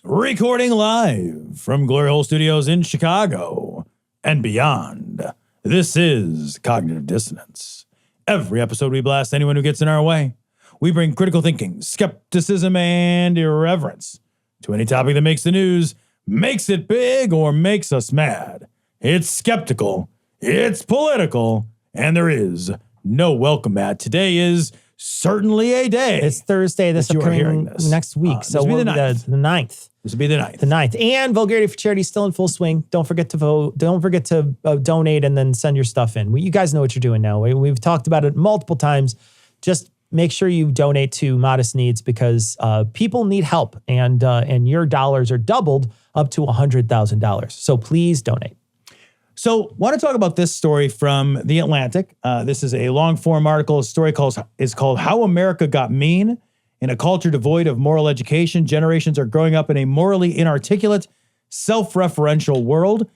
Recording live from Glory Hole Studios in Chicago and beyond. This is Cognitive Dissonance. Every episode we blast anyone who gets in our way. We bring critical thinking, skepticism, and irreverence to any topic that makes the news, makes it big, or makes us mad. It's skeptical, it's political, and there is no welcome mat. Today is certainly a day. It's Thursday. This will come next week. So we'll be the 9th. This will be the 9th. The 9th. And Vulgarity for Charity is still in full swing. Don't forget to vote. Don't forget to donate and then send your stuff in. You guys know what you're doing now. We've talked about it multiple times. Just make sure you donate to Modest Needs because people need help. And your dollars are doubled up to $100,000. So please donate. So want to talk about this story from The Atlantic. This is a long-form article. A story is called How America Got Mean. In a culture devoid of moral education, generations are growing up in a morally inarticulate, self-referential world.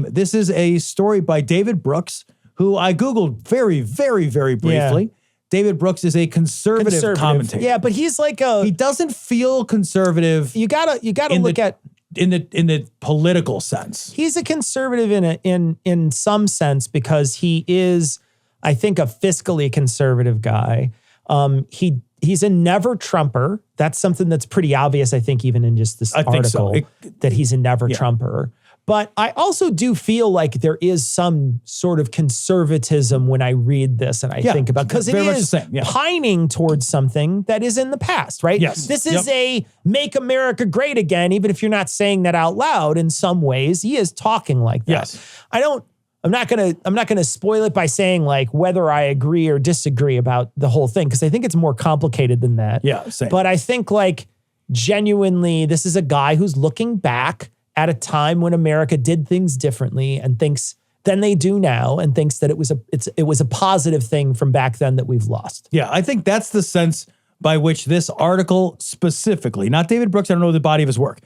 This is a story by David Brooks, who I Googled very, very, very briefly. Yeah. David Brooks is a conservative commentator. Yeah, but he's like he doesn't feel conservative. You gotta look at in the political sense. He's a conservative in some sense because he is, I think, a fiscally conservative guy. He's a never Trumper. That's something that's pretty obvious, I think, even in just this article, that he's a never Trumper. But I also do feel like there is some sort of conservatism when I read this and I think about, because it is pining towards something that is in the past, right? Yes. This is a make America great again, even if you're not saying that out loud. In some ways, he is talking like that. Yes. I'm not gonna spoil it by saying like whether I agree or disagree about the whole thing, because I think it's more complicated than that. Yeah, same. But I think like genuinely, this is a guy who's looking back at a time when America did things differently and thinks than they do now, and thinks that it was a positive thing from back then that we've lost. Yeah, I think that's the sense by which this article specifically, not David Brooks, I don't know the body of his work,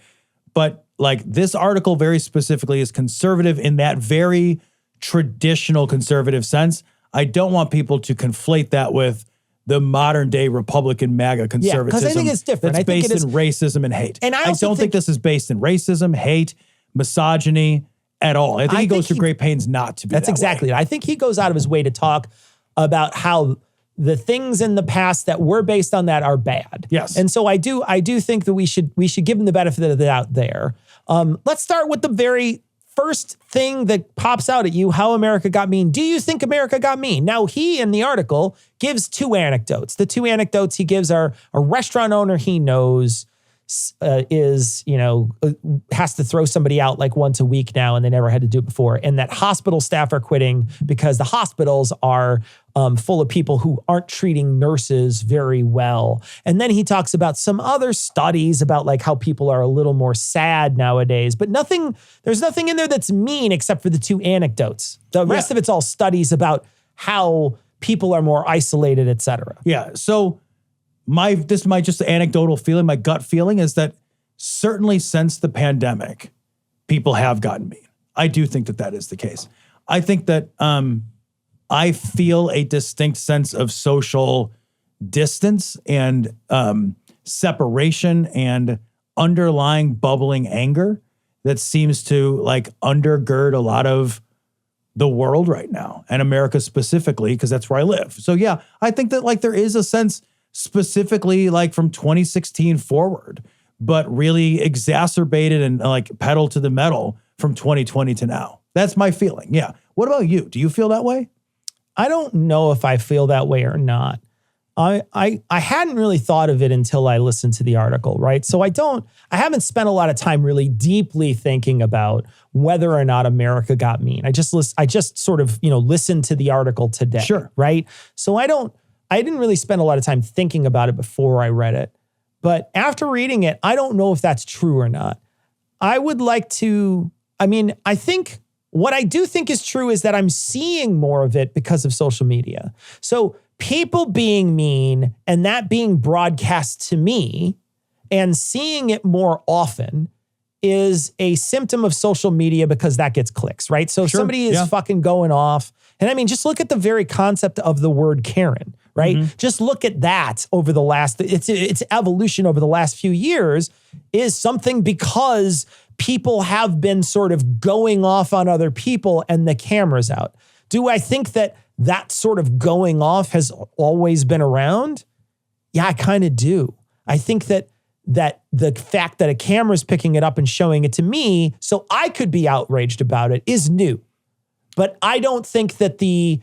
but like this article very specifically is conservative in that very traditional conservative sense. I don't want people to conflate that with the modern day Republican MAGA conservatism. Because I think it's different. That's based in racism and hate. And I don't think this is based in racism, hate, misogyny at all. I think he goes to great pains not to be That's that exactly way. it. I think he goes out of his way to talk about how the things in the past that were based on that are bad. Yes. And so I do think that we should give him the benefit of the doubt there. Let's start with the very first thing that pops out at you, how America got mean. Do you think America got mean? Now, he, in the article, gives two anecdotes. The two anecdotes he gives are a restaurant owner he knows has to throw somebody out like once a week now, and they never had to do it before. And that hospital staff are quitting because the hospitals are full of people who aren't treating nurses very well. And then he talks about some other studies about like how people are a little more sad nowadays, but there's nothing in there that's mean except for the two anecdotes. The rest of it's all studies about how people are more isolated, et cetera. Yeah. So my just anecdotal feeling, my gut feeling is that certainly since the pandemic, people have gotten mean. I do think that is the case. I think that I feel a distinct sense of social distance and separation and underlying bubbling anger that seems to like undergird a lot of the world right now, and America specifically, because that's where I live. So yeah, I think that like there is a sense specifically like from 2016 forward, but really exacerbated and like pedal to the metal from 2020 to now. That's my feeling. Yeah. What about you? Do you feel that way? I don't know if I feel that way or not. I hadn't really thought of it until I listened to the article, right? So I haven't spent a lot of time really deeply thinking about whether or not America got mean. I just sort of, listened to the article today. Sure. Right? So I didn't really spend a lot of time thinking about it before I read it. But after reading it, I don't know if that's true or not. I think what I do think is true is that I'm seeing more of it because of social media. So people being mean and that being broadcast to me and seeing it more often is a symptom of social media because that gets clicks, right? So if somebody is fucking going off, and I mean, just look at the very concept of the word Karen, right? Just look at that over the last, its evolution over the last few years is something because people have been sort of going off on other people and the camera's out. Do I think that that sort of going off has always been around? Yeah, I kind of do. I think that the fact that a camera's picking it up and showing it to me so I could be outraged about it is new. But I don't think that the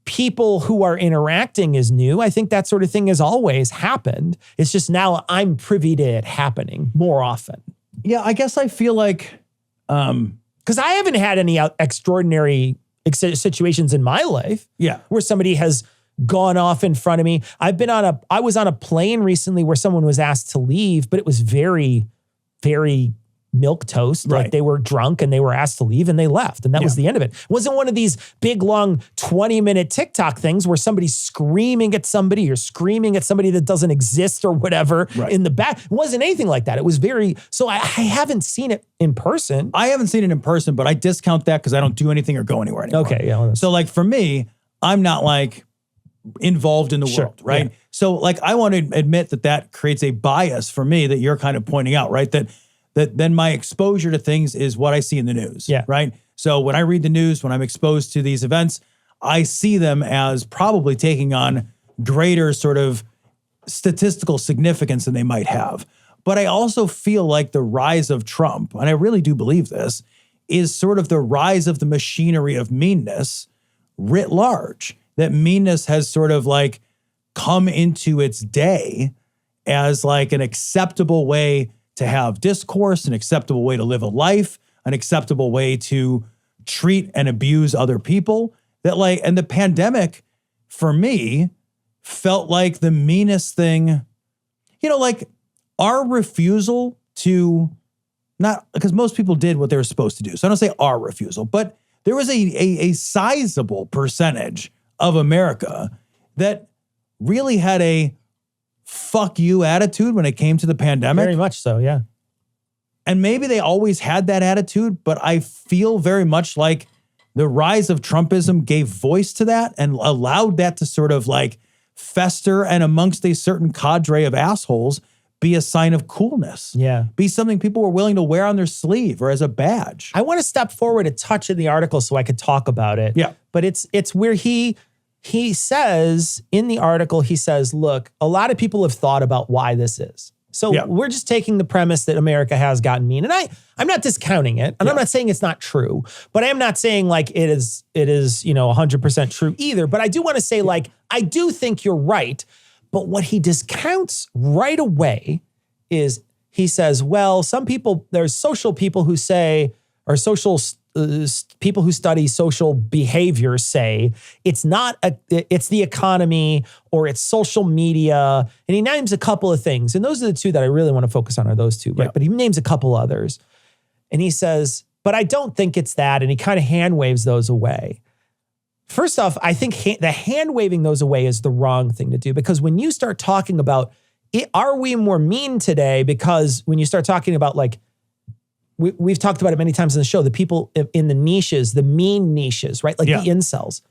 people who are interacting is new. I think that sort of thing has always happened. It's just now I'm privy to it happening more often. Yeah, I guess I feel like, because I haven't had any extraordinary situations in my life where somebody has gone off in front of me. I was on a plane recently where someone was asked to leave, but it was very, very milquetoast. Right. Like they were drunk and they were asked to leave and they left. And that was the end of it. It wasn't one of these big, long 20-minute TikTok things where somebody's screaming at somebody or screaming at somebody that doesn't exist or whatever in the back. It wasn't anything like that. It was so I haven't seen it in person. I haven't seen it in person, but I discount that because I don't do anything or go anywhere anymore. Okay. Yeah. So like for me, I'm not like involved in the world, right? Yeah. So like I want to admit that creates a bias for me that you're kind of pointing out, right? That then my exposure to things is what I see in the news, right? So when I read the news, when I'm exposed to these events, I see them as probably taking on greater sort of statistical significance than they might have. But I also feel like the rise of Trump, and I really do believe this, is sort of the rise of the machinery of meanness writ large. That meanness has sort of like come into its day as like an acceptable way to have discourse, an acceptable way to live a life, an acceptable way to treat and abuse other people. That like, and the pandemic for me felt like the meanest thing, like our refusal to not, because most people did what they were supposed to do. So I don't say our refusal, but there was a sizable percentage of America that really had a fuck you attitude when it came to the pandemic. Very much so, yeah. And maybe they always had that attitude, but I feel very much like the rise of Trumpism gave voice to that and allowed that to sort of like fester and amongst a certain cadre of assholes be a sign of coolness. Yeah. Be something people were willing to wear on their sleeve or as a badge. I want to step forward a touch in the article so I could talk about it. Yeah. But it's where he says in the article, he says, look, a lot of people have thought about why this is. So we're just taking the premise that America has gotten mean. And I'm not discounting it. And I'm not saying it's not true, but I am not saying like it is, 100% true either. But I do want to say like, I do think you're right. But what he discounts right away is he says, well, some people, there's social people who say, or social people who study social behavior say it's the economy or it's social media. And he names a couple of things. And those are the two that I really want to focus on are those two, right? But he names a couple others. And he says, but I don't think it's that. And he kind of hand waves those away. First off, I think the hand waving those away is the wrong thing to do, because when you start talking about are we more mean today? Because when you start talking about like, we've talked about it many times in the show, the people in the niches, the mean niches, right? Like the incels,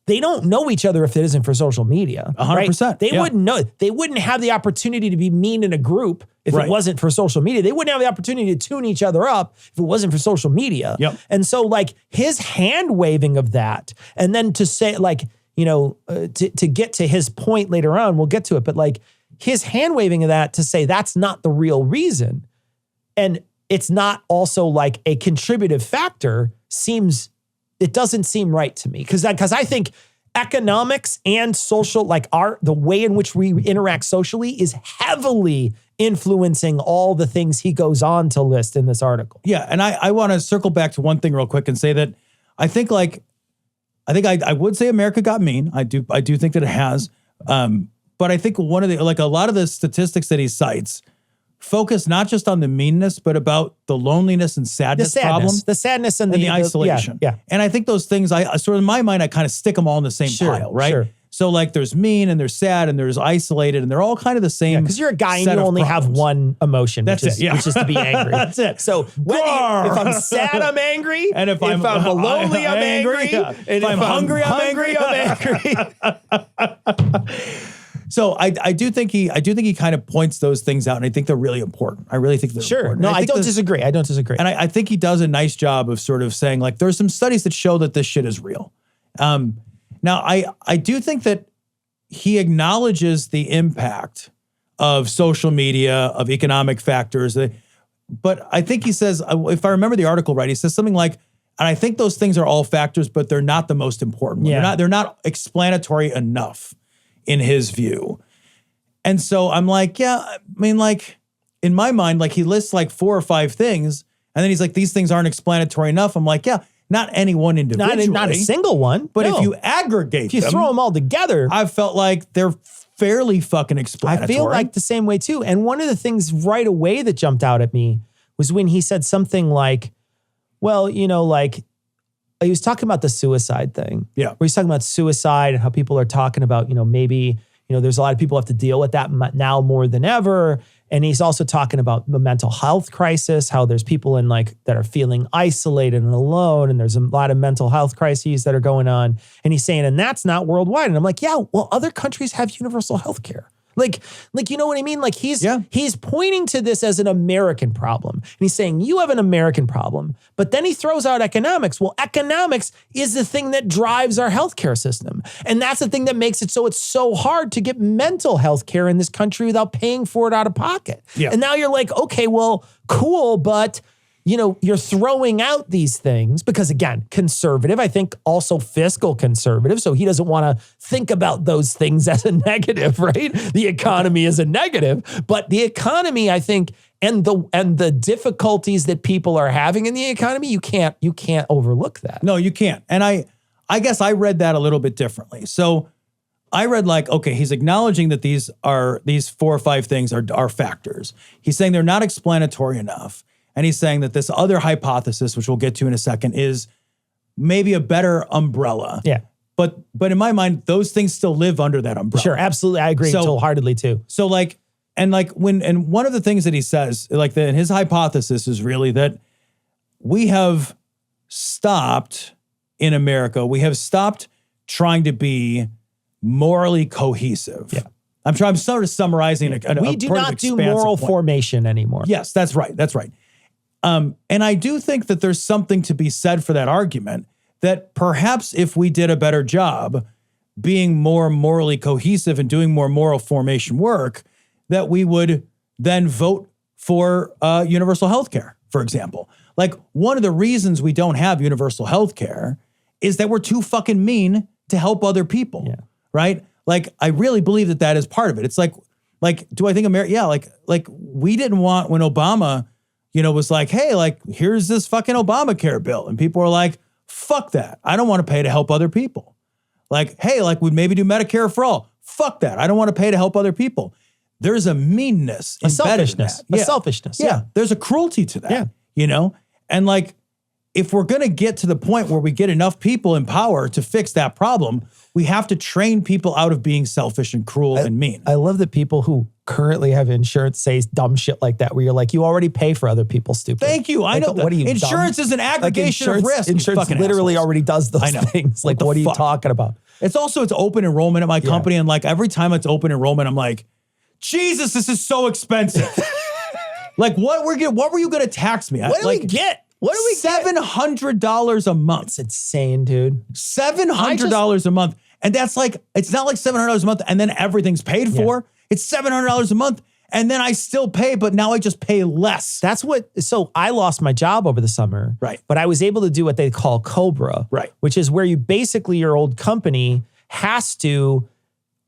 they don't know each other if it isn't for social media. 100%. Right? They wouldn't know. They wouldn't have the opportunity to be mean in a group if it wasn't for social media. They wouldn't have the opportunity to tune each other up if it wasn't for social media. Yep. And so like his hand waving of that, and then to say like, to get to his point later on, we'll get to it, but like his hand waving of that to say that's not the real reason. And it's not also like a contributive factor it doesn't seem right to me. Because I think economics and social, like the way in which we interact socially is heavily influencing all the things he goes on to list in this article. Yeah. And I want to circle back to one thing real quick and say that I would say America got mean. I do think that it has. But I think a lot of the statistics that he cites focus not just on the meanness, but about the loneliness and sadness problem. The sadness and the isolation. Yeah. And I think those things, I sort of in my mind, I kind of stick them all in the same pile, right? Sure. So like there's mean and there's sad and there's isolated and they're all kind of the same. Because you're a guy and set you of only have problems. one emotion, That's which is, it, yeah. which is to be angry. That's it. So if I'm sad, I'm angry. And if I'm lonely, I'm angry. yeah. And if I'm hungry, I'm angry. So I do think he kind of points those things out, and I think they're really important. I really think they're Sure. important. No, And I don't think disagree. I don't disagree. And I think he does a nice job of sort of saying, like, there's some studies that show that this shit is real. Now, I do think that he acknowledges the impact of social media, of economic factors. But I think he says, if I remember the article right, he says something like, and I think those things are all factors, but they're not the most important one. Yeah. They're not explanatory enough in his view. And so I'm like, yeah, I mean, like, in my mind, like, he lists like 4 or 5 things, and then he's like, these things aren't explanatory enough. I'm like, yeah, not any one individually. Not a single one. But no. if you aggregate if you them, throw them all together, I felt like they're fairly fucking explanatory. I feel like the same way too. And one of the things right away that jumped out at me was when he said something like, well, you know, like, he was talking about the suicide thing. Yeah. Where he's talking about suicide and how people are talking about, you know, maybe, you know, there's a lot of people have to deal with that now more than ever. And he's also talking about the mental health crisis, how there's people in like that are feeling isolated and alone. And there's a lot of mental health crises that are going on. And he's saying, and that's not worldwide. And I'm like, yeah, well, other countries have universal health care. Like, you know what I mean? Like he's pointing to this as an American problem. And he's saying, you have an American problem. But then he throws out economics. Well, economics is the thing that drives our healthcare system. And that's the thing that makes it so it's so hard to get mental health care in this country without paying for it out of pocket. Yeah. And now you're like, okay, well, cool, but you know, you're throwing out these things because, again, conservative, I think also fiscal conservative. So he doesn't want to think about those things as a negative, right? The economy is a negative, but the economy, I think, and the difficulties that people are having in the economy, you can't overlook that. No, you can't. And I guess I read that a little bit differently. So I read like, okay, he's acknowledging that these 4 or 5 things are factors. He's saying they're not explanatory enough. And he's saying that this other hypothesis, which we'll get to in a second, is maybe a better umbrella. Yeah. But in my mind, those things still live under that umbrella. Sure, absolutely. I agree wholeheartedly too. So like, and one of the things that he says, like his hypothesis is really that we have stopped in America, we have stopped trying to be morally cohesive. Yeah. I'm sort of summarizing We do not do moral formation anymore. Yes, that's right. That's right. And I do think that there's something to be said for that argument that perhaps if we did a better job being more morally cohesive and doing more moral formation work, that we would then vote for universal health care, for example. Like one of the reasons we don't have universal health care is that we're too fucking mean to help other people, right? Like I really believe that is part of it. It's like, do I think America? Yeah, like we didn't want when Obama, you know, was like, hey, like, here's this fucking Obamacare bill. And people were like, fuck that. I don't want to pay to help other people. Like, hey, like, we'd maybe do Medicare for all. Fuck that. I don't want to pay to help other people. There's a meanness, a selfishness, in that. a selfishness. Yeah. There's a cruelty to that, Yeah. you know? And like, if we're going to get to the point where we get enough people in power to fix that problem, we have to train people out of being selfish and cruel and mean. I love that people who currently have insurance say dumb shit like that, where you're like, you already pay for other people, stupid. Thank you. I know what are you, insurance dumb? is an aggregation of risk. Insurance literally already does those I know. things. Like, what are you talking about? It's open enrollment at my company. And like every time it's open enrollment, I'm like, Jesus, this is so expensive. Like what were you going to tax me? What do we get? What do we get? $700 a month. It's insane, dude. $700 a month. And that's like, it's not like $700 a month and then everything's paid for. It's $700 a month. And then I still pay, but now I just pay less. So I lost my job over the summer. Right. But I was able to do what they call COBRA. Right. Which is where your old company has to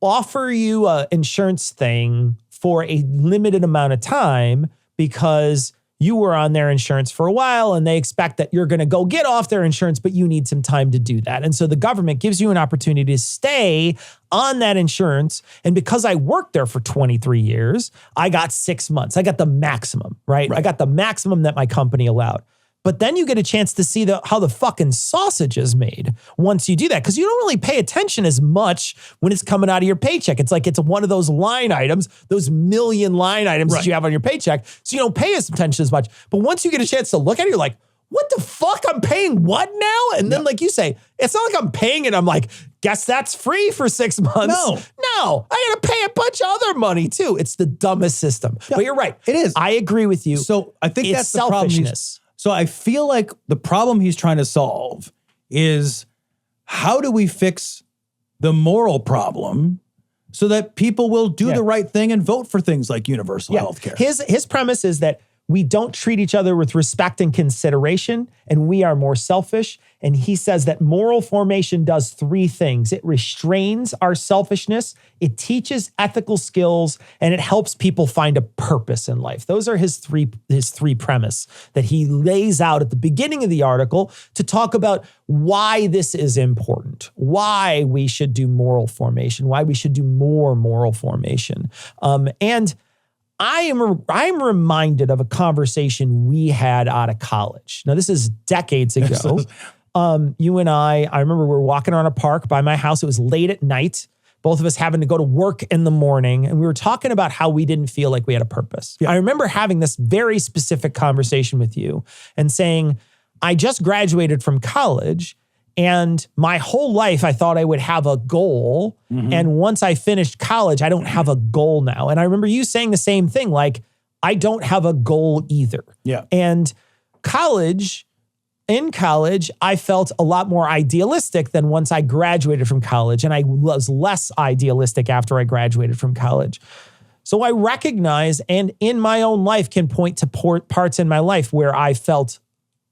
offer you an insurance thing for a limited amount of time because you were on their insurance for a while and they expect that you're going to go get off their insurance, but you need some time to do that. And so the government gives you an opportunity to stay on that insurance. And because I worked there for 23 years, I got 6 months. I got the maximum, right? I got the maximum that my company allowed. But then you get a chance to see how the fucking sausage is made once you do that. Because you don't really pay attention as much when it's coming out of your paycheck. It's like it's one of those line items, those million line items that you have on your paycheck. So you don't pay attention as much. But once you get a chance to look at it, you're like, what the fuck? I'm paying what now? And then, like you say, it's not like I'm paying it. I'm like, guess that's free for 6 months. No, I got to pay a bunch of other money too. It's the dumbest system. But you're right. It is. I agree with you. So I think it's that's the problem. selfishness. So I feel like the problem he's trying to solve is how do we fix the moral problem so that people will do the right thing and vote for things like universal health care? His premise is that we don't treat each other with respect and consideration, and we are more selfish. And he says that moral formation does 3 things. It restrains our selfishness, it teaches ethical skills, and it helps people find a purpose in life. Those are his three premise that he lays out at the beginning of the article to talk about why this is important, why we should do moral formation, why we should do more moral formation. And I'm reminded of a conversation we had out of college. Now, this is decades ago. You and I remember we were walking around a park by my house. It was late at night, both of us having to go to work in the morning. And we were talking about how we didn't feel like we had a purpose. I remember having this very specific conversation with you and saying, I just graduated from college. And my whole life, I thought I would have a goal. And once I finished college, I don't have a goal now. And I remember you saying the same thing, like, I don't have a goal either. Yeah. And in college, I felt a lot more idealistic than once I graduated from college. And I was less idealistic after I graduated from college. So I recognize, and in my own life can point to parts in my life where I felt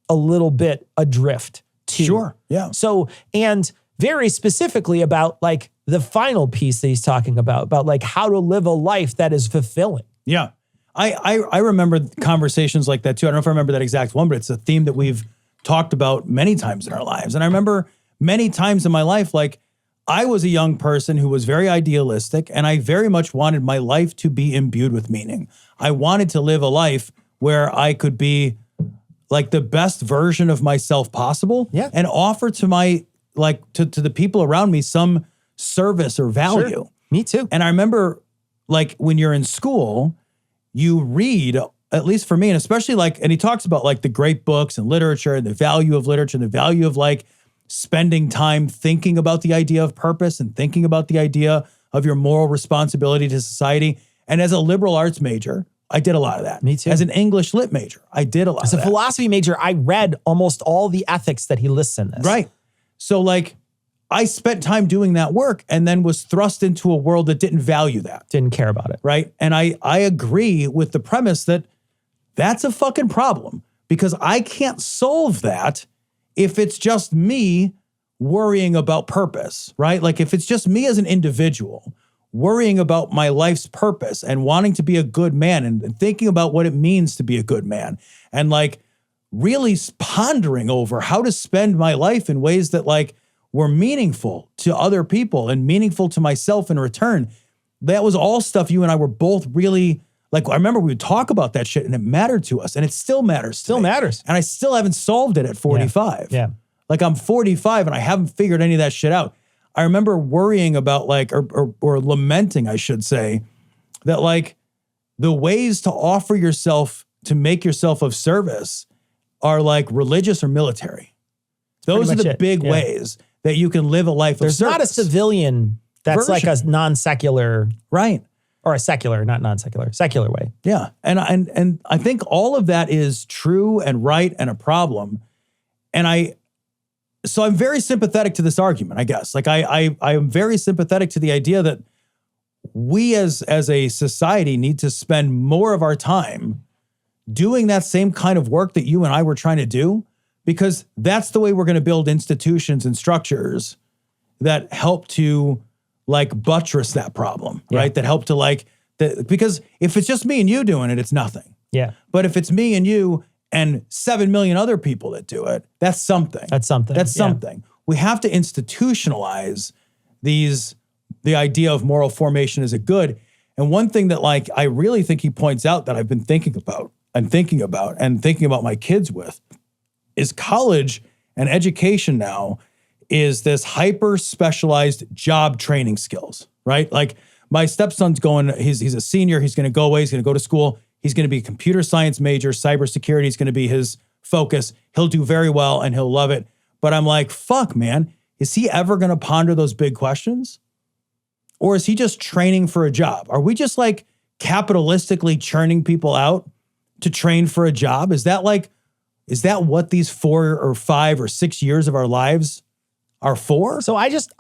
a little bit adrift. Sure. Yeah. So, and very specifically about like the final piece that he's talking about like how to live a life that is fulfilling. Yeah. I remember conversations like that too. I don't know if I remember that exact one, but it's a theme that we've talked about many times in our lives. And I remember many times in my life, like I was a young person who was very idealistic and I very much wanted my life to be imbued with meaning. I wanted to live a life where I could be like the best version of myself possible Yeah. and offer to my, like to the people around me some service or value. Sure. Me too. And I remember like when you're in school, you read, at least for me, and especially like, and he talks about like the great books and literature and the value of literature and the value of like spending time thinking about the idea of purpose and thinking about the idea of your moral responsibility to society. And as a liberal arts major, I did a lot of that. Me too. As an English lit major, I did a lot of that. As a philosophy major, I read almost all the ethics that he lists in this. Right. So like I spent time doing that work and then was thrust into a world that didn't value that. Didn't care about it. Right. And I agree with the premise that that's a fucking problem because I can't solve that if it's just me worrying about purpose, right? Like if it's just me as an individual worrying about my life's purpose and wanting to be a good man and thinking about what it means to be a good man and like really pondering over how to spend my life in ways that like were meaningful to other people and meaningful to myself in return. That was all stuff you and I were both really like, I remember we would talk about that shit and it mattered to us and it still matters. Still matters. And I still haven't solved it at 45. Yeah. Like I'm 45 and I haven't figured any of that shit out. I remember worrying about like, or lamenting, I should say, that like the ways to offer yourself, to make yourself of service are like religious or military. Those are the big ways that you can live a life of service. There's not a civilian that's like a non-secular. Right. Or a secular, not non-secular, secular way. Yeah. And I think all of that is true and right and a problem. And so I'm very sympathetic to this argument, I guess. Like I am very sympathetic to the idea that we as a society need to spend more of our time doing that same kind of work that you and I were trying to do, because that's the way we're going to build institutions and structures that help to like buttress that problem, right? That help to like, because if it's just me and you doing it, it's nothing. Yeah. But if it's me and you and 7 million other people that do it, that's something. That's something. That's something. We have to institutionalize the idea of moral formation as a good. And one thing that like, I really think he points out that I've been thinking about my kids with is college and education now is this hyper specialized job training skills, right? Like my stepson's going, he's a senior. He's going to go away. He's going to go to school. He's going to be a computer science major. Cybersecurity is going to be his focus. He'll do very well and he'll love it. But I'm like, fuck, man, is he ever going to ponder those big questions? Or is he just training for a job? Are we just like capitalistically churning people out to train for a job? Is that what these 4 or 5 or 6 years of our lives are for? So I just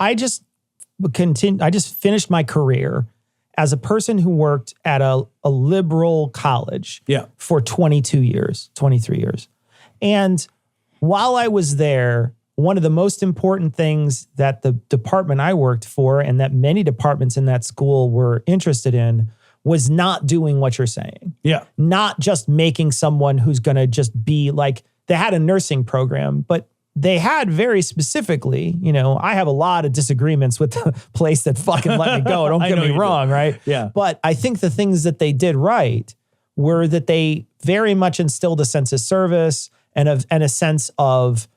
finished my career as a person who worked at a liberal college for 22 years, 23 years. And while I was there, one of the most important things that the department I worked for and that many departments in that school were interested in was not doing what you're saying. Yeah. Not just making someone who's going to just be like, they had a nursing program, but they had very specifically, I have a lot of disagreements with the place that fucking let me go. Don't get me wrong, right? Yeah. But I think the things that they did right were that they very much instilled a sense of service and a sense of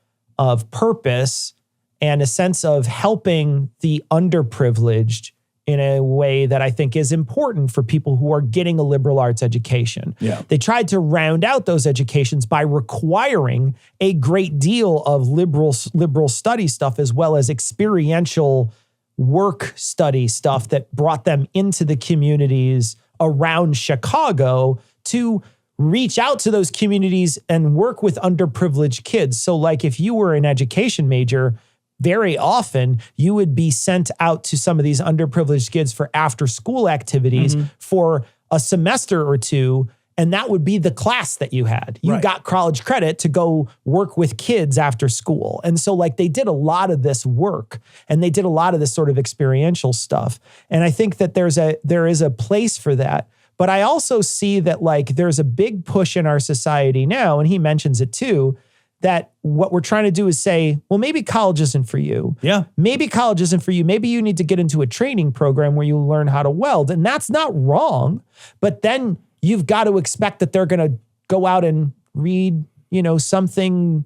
purpose and a sense of helping the underprivileged in a way that I think is important for people who are getting a liberal arts education. Yeah. They tried to round out those educations by requiring a great deal of liberal study stuff as well as experiential work study stuff that brought them into the communities around Chicago to reach out to those communities and work with underprivileged kids. So like if you were an education major, very often you would be sent out to some of these underprivileged kids for after school activities for a semester or two. And that would be the class that you had. You got college credit to go work with kids after school. And so like they did a lot of this work and they did a lot of this sort of experiential stuff. And I think that there is a place for that. But I also see that like there's a big push in our society now, and he mentions it too, that what we're trying to do is say, well, maybe college isn't for you. Yeah. Maybe college isn't for you. Maybe you need to get into a training program where you learn how to weld. And that's not wrong. But then you've got to expect that they're going to go out and read, something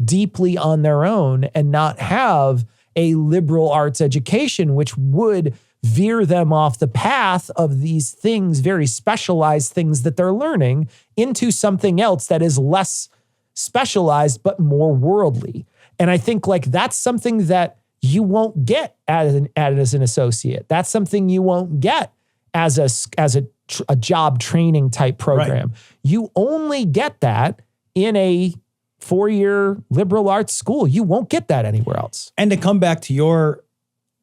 deeply on their own and not have a liberal arts education, which would veer them off the path of these things, very specialized things that they're learning, into something else that is less specialized but more worldly. And I think like that's something that you won't get as an associate. That's something you won't get as a job training type program. Right. You only get that in a 4-year liberal arts school. You won't get that anywhere else. And to come back to your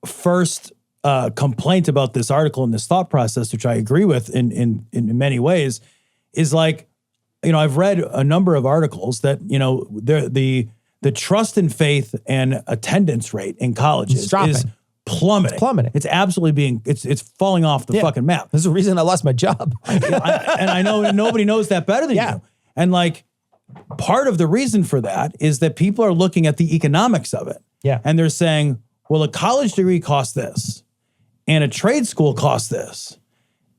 first complaint about this article and this thought process, which I agree with in many ways, is like, I've read a number of articles that, the trust and faith and attendance rate in colleges is plummeting. It's plummeting. It's absolutely it's falling off the fucking map. There's a reason I lost my job. And I know nobody knows that better than you. And like, part of the reason for that is that people are looking at the economics of it. Yeah. And they're saying, well, a college degree costs this and a trade school costs this.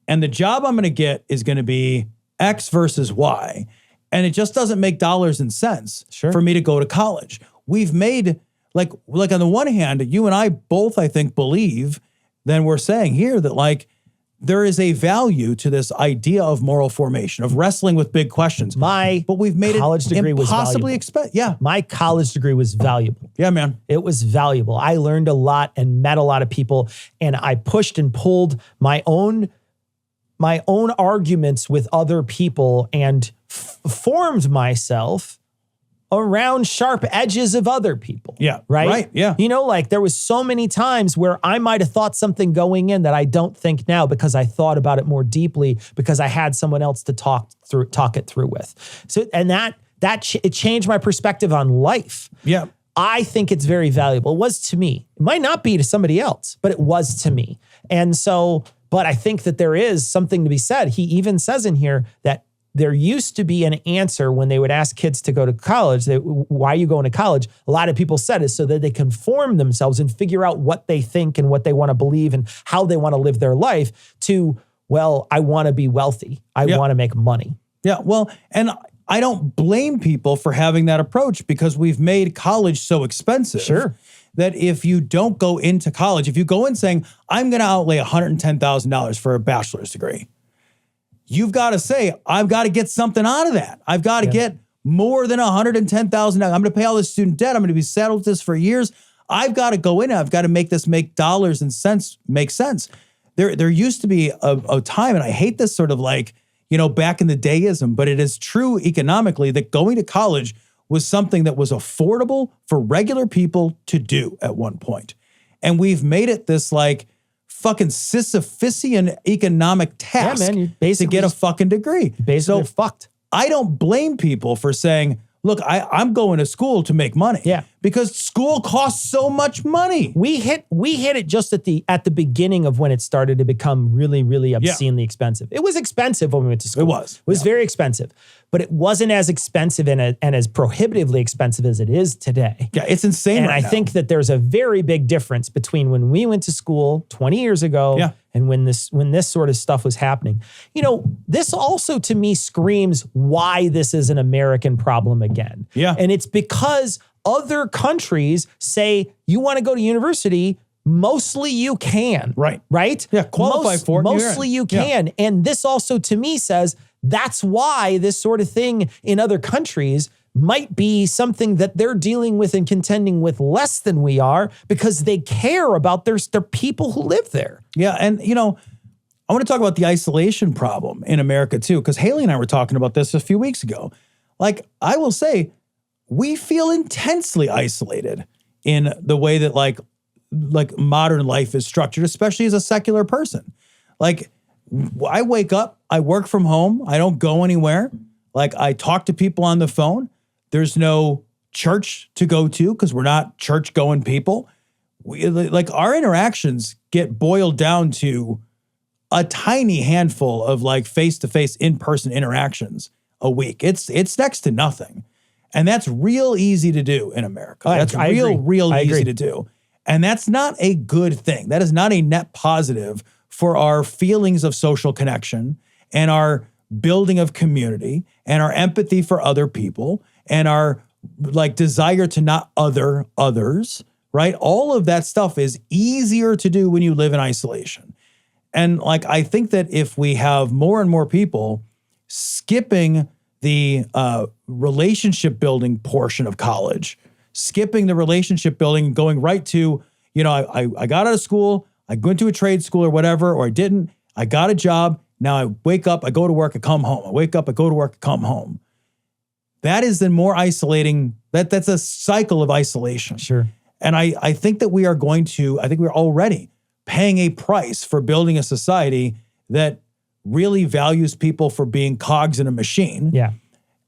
And the job I'm going to get is going to be X versus Y. And it just doesn't make dollars and cents for me to go to college. We've made, like on the one hand, you and I both, I think, believe, then we're saying here that like, there is a value to this idea of moral formation, of wrestling with big questions. But we've made college degree impossibly was valuable. My college degree was valuable. Yeah, man. It was valuable. I learned a lot and met a lot of people, and I pushed and pulled my own arguments with other people and formed myself around sharp edges of other people. Yeah. Right? Yeah. Like there was so many times where I might have thought something going in that I don't think now because I thought about it more deeply because I had someone else to talk it through with. So, and it changed my perspective on life. Yeah. I think it's very valuable. It was to me. It might not be to somebody else, but it was to me. And so, but I think that there is something to be said. He even says in here that there used to be an answer when they would ask kids to go to college. Why are you going to college? A lot of people said is so that they can form themselves and figure out what they think and what they want to believe and how they want to live their life to, well, I want to be wealthy. I want to make money. Yeah. Well, and I don't blame people for having that approach because we've made college so expensive. Sure. That if you don't go into college, if you go in saying, I'm going to outlay $110,000 for a bachelor's degree, you've got to say, I've got to get something out of that. I've got to get more than $110,000. I'm going to pay all this student debt. I'm going to be saddled with this for years. I've got to go in. I've got to make this make dollars and cents make sense. There used to be a time, and I hate this sort of like, back in the dayism, but it is true economically that going to college was something that was affordable for regular people to do at one point. And we've made it this like fucking Sisyphusian economic task man, you basically to get a fucking degree. Basically, fucked. I don't blame people for saying, look, I'm going to school to make money. Yeah. Because school costs so much money. We hit it just at the beginning of when it started to become really, really obscenely expensive. It was expensive when we went to school. It was very expensive, but it wasn't as expensive and as prohibitively expensive as it is today. Yeah, it's insane. And right I now. think that there's a very big difference between when we went to school 20 years ago and when this sort of stuff was happening. This also to me screams why this is an American problem again. Yeah. And it's because other countries say you want to go to university, mostly you can. Right. Right? Yeah, qualify for it. Mostly you can. Yeah. And this also to me says that's why this sort of thing in other countries might be something that they're dealing with and contending with less than we are because they care about their people who live there. Yeah. And, I want to talk about the isolation problem in America too, because Haley and I were talking about this a few weeks ago. Like, I will say, we feel intensely isolated in the way that like modern life is structured, especially as a secular person. Like, I wake up, I work from home, I don't go anywhere. Like, I talk to people on the phone. There's no church to go to because we're not church going people. Our interactions get boiled down to a tiny handful of like face-to-face in-person interactions a week. It's next to nothing. And that's real easy to do in America. That's real easy to do. And that's not a good thing. That is not a net positive for our feelings of social connection and our building of community and our empathy for other people and our like desire to not other others, right? All of that stuff is easier to do when you live in isolation. And like, I think that if we have more and more people skipping the relationship building portion of college, skipping the relationship building, going right to, I got out of school, I went to a trade school or whatever, or I didn't, I got a job. Now I wake up, I go to work, I come home. I wake up, I go to work, I come home. That is then more isolating. That's a cycle of isolation. Sure. And I think that we're already paying a price for building a society that really values people for being cogs in a machine. Yeah.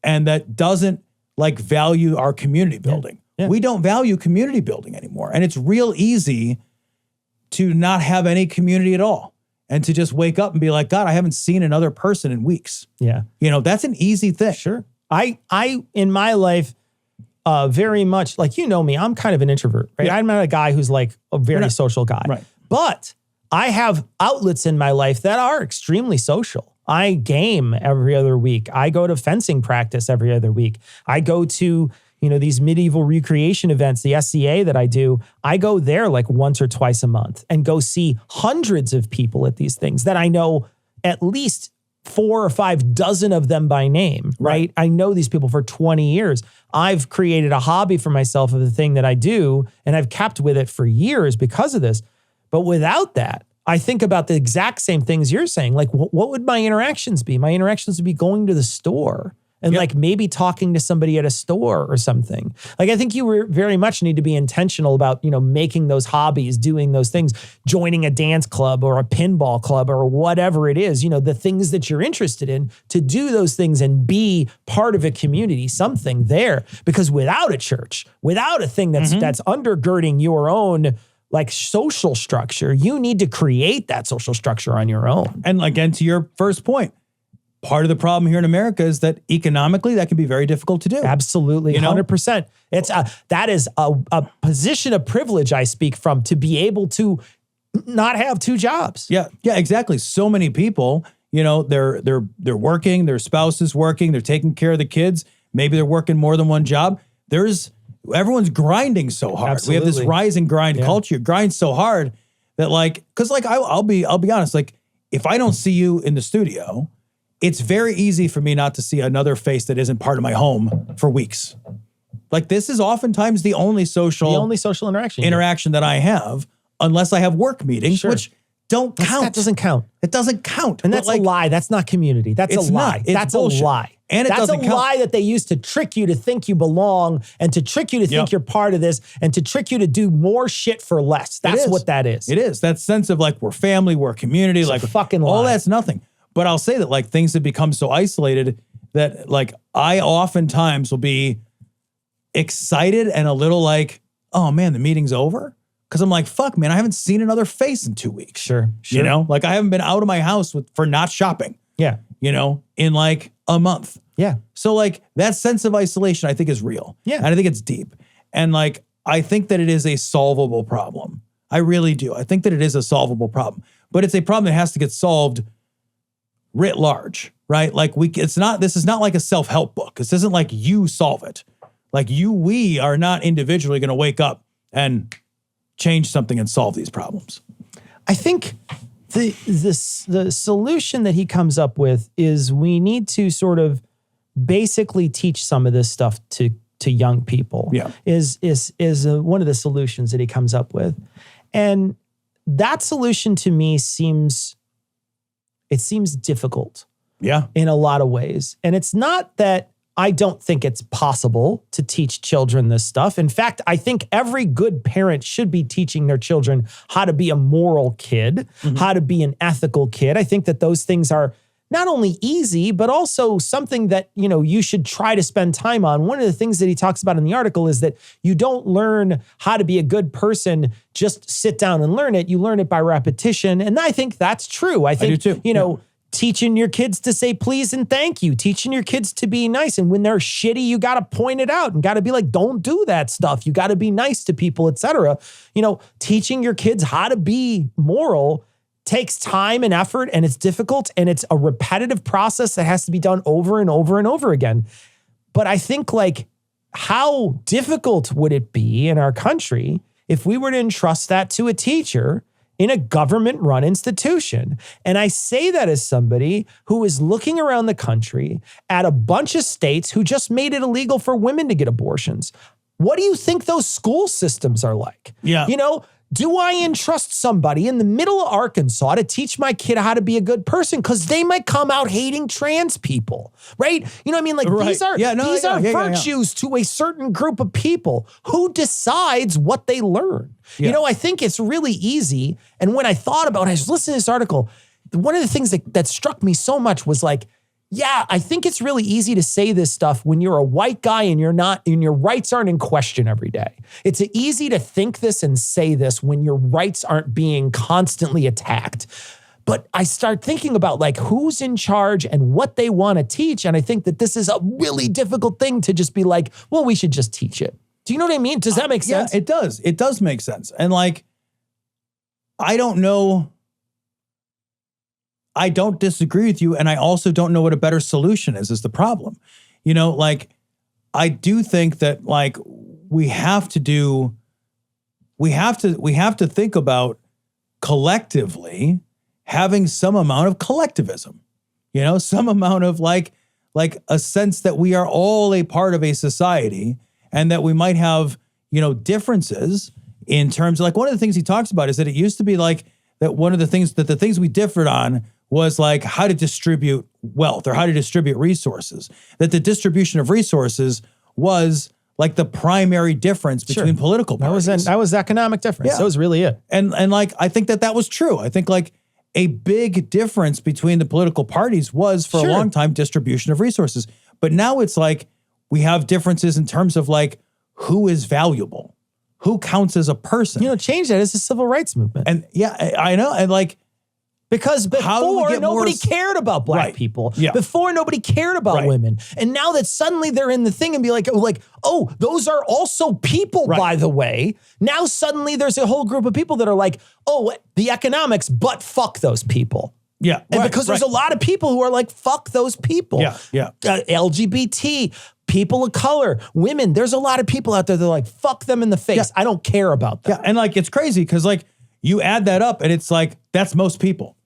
And that doesn't like value our community building. Yeah. We don't value community building anymore. And it's real easy to not have any community at all and to just wake up and be like, God, I haven't seen another person in weeks. Yeah. That's an easy thing. Sure. I in my life, very much like, me, I'm kind of an introvert, right? Yeah. I'm not a guy who's like a very social guy. Right. But I have outlets in my life that are extremely social. I game every other week. I go to fencing practice every other week. I go to, these medieval recreation events, the SCA that I do. I go there like once or twice a month and go see hundreds of people at these things that I know at least 4 or 5 dozen of them by name, right? I know these people for 20 years. I've created a hobby for myself of the thing that I do, and I've kept with it for years because of this. But without that, I think about the exact same things you're saying. Like, what would my interactions be? My interactions would be going to the store and like maybe talking to somebody at a store or something. Like, I think you very much need to be intentional about, making those hobbies, doing those things, joining a dance club or a pinball club or whatever it is, the things that you're interested in, to do those things and be part of a community, something there. Because without a church, without a thing that's undergirding your own like social structure, you need to create that social structure on your own. And again, to your first point, part of the problem here in America is that economically that can be very difficult to do. Absolutely, 100%. It's that is a position of privilege I speak from, to be able to not have 2 jobs. Yeah, exactly. So many people, you know, they're working, their spouse is working, they're taking care of the kids. Maybe they're working more than one job. Everyone's grinding so hard. Absolutely. We have this rise and grind culture. Grind so hard that like, cause like I'll be honest, like if I don't see you in the studio, it's very easy for me not to see another face that isn't part of my home for weeks. Like this is oftentimes the only social interaction that I have, unless I have work meetings, which don't count. That doesn't count. It doesn't count. And that's a lie. That's not community. That's a lie. That's bullshit. A lie. And that's a lie that they use to trick you to think you belong and to trick you to think you're part of this and to trick you to do more shit for less. That's what that is. It is. That sense of like, we're family, we're community, It's like a fucking lie. All that's nothing. But I'll say that like things have become so isolated that like I oftentimes will be excited and a little like, oh man, the meeting's over. Cause I'm like, fuck man, I haven't seen another face in 2 weeks. Sure. You know, like I haven't been out of my house for not shopping. Yeah. You know, in like a month. Yeah. So like that sense of isolation I think is real. Yeah. And I think it's deep. And like, I think that it is a solvable problem. I really do. I think that it is a solvable problem, but it's a problem that has to get solved writ large, right? Like this is not like a self-help book. This isn't like you solve it. Like we are not individually going to wake up and change something and solve these problems. I think the solution that he comes up with is we need to sort of basically teach some of this stuff to young people. Yeah. Is one of the solutions that he comes up with. And that solution to me seems difficult. Yeah. In a lot of ways. And it's not that I don't think it's possible to teach children this stuff. In fact, I think every good parent should be teaching their children how to be a moral kid, how to be an ethical kid. I think that those things are not only easy, but also something that, you know, you should try to spend time on. One of the things that he talks about in the article is that you don't learn how to be a good person, just sit down and learn it. You learn it by repetition. And I think that's true. I think, do too. you know, teaching your kids to say please and thank you, teaching your kids to be nice. And when they're shitty, you got to point it out and got to be like, don't do that stuff. You got to be nice to people, etc. You know, teaching your kids how to be moral takes time and effort, and it's difficult, and it's a repetitive process that has to be done over and over and over again. But I think like, how difficult would it be in our country if we were to entrust that to a teacher in a government-run institution? And I say that as somebody who is looking around the country at a bunch of states who just made it illegal for women to get abortions. What do you think those school systems are like? Yeah. You know, do I entrust somebody in the middle of Arkansas to teach my kid how to be a good person? Because they might come out hating trans people, right? You know what I mean? Like these are virtues to a certain group of people. Who decides what they learn? Yeah. You know, I think it's really easy. And when I thought about it, I was listening to this article, one of the things that struck me so much was like, yeah, I think it's really easy to say this stuff when you're a white guy and your rights aren't in question every day. It's easy to think this and say this when your rights aren't being constantly attacked. But I start thinking about like who's in charge and what they want to teach. And I think that this is a really difficult thing to just be like, well, we should just teach it. Do you know what I mean? Does that make sense? Yeah, it does. It does make sense. And like, I don't know. I don't disagree with you. And I also don't know what a better solution is the problem. You know, like, I do think that like we have to think about collectively having some amount of collectivism, you know, some amount of like a sense that we are all a part of a society and that we might have, you know, differences in terms of like, one of the things he talks about is that it used to be like that one of the things we differed on was like how to distribute wealth or how to distribute resources, that the distribution of resources was like the primary difference between political parties. That was economic difference. Yeah. That was really it. And like, I think that was true. I think like a big difference between the political parties was for a long time distribution of resources. But now it's like we have differences in terms of like who is valuable, who counts as a person. You know, change that is the civil rights movement. And yeah, I know. And like, because before nobody cared about black people. Yeah. Before nobody cared about women. And now that suddenly they're in the thing and be like, oh, those are also people, by the way. Now suddenly there's a whole group of people that are like, oh, the economics, but fuck those people. Yeah. And because there's a lot of people who are like, fuck those people. Yeah. Yeah. LGBT, people of color, women. There's a lot of people out there that are like, fuck them in the face. Yeah. I don't care about that. Yeah. And like, it's crazy because like you add that up and it's like, that's most people.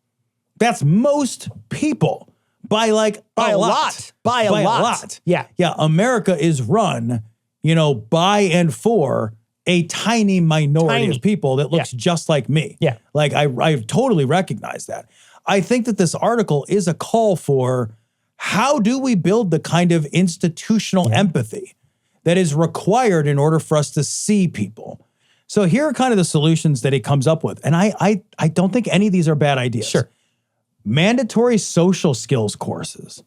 That's most people by like By a lot. By a lot. Yeah. Yeah. America is run, by and for a tiny minority of people that looks just like me. Yeah. Like I totally recognize that. I think that this article is a call for how do we build the kind of institutional empathy that is required in order for us to see people. So here are kind of the solutions that he comes up with. And I don't think any of these are bad ideas. Sure. Mandatory social skills courses.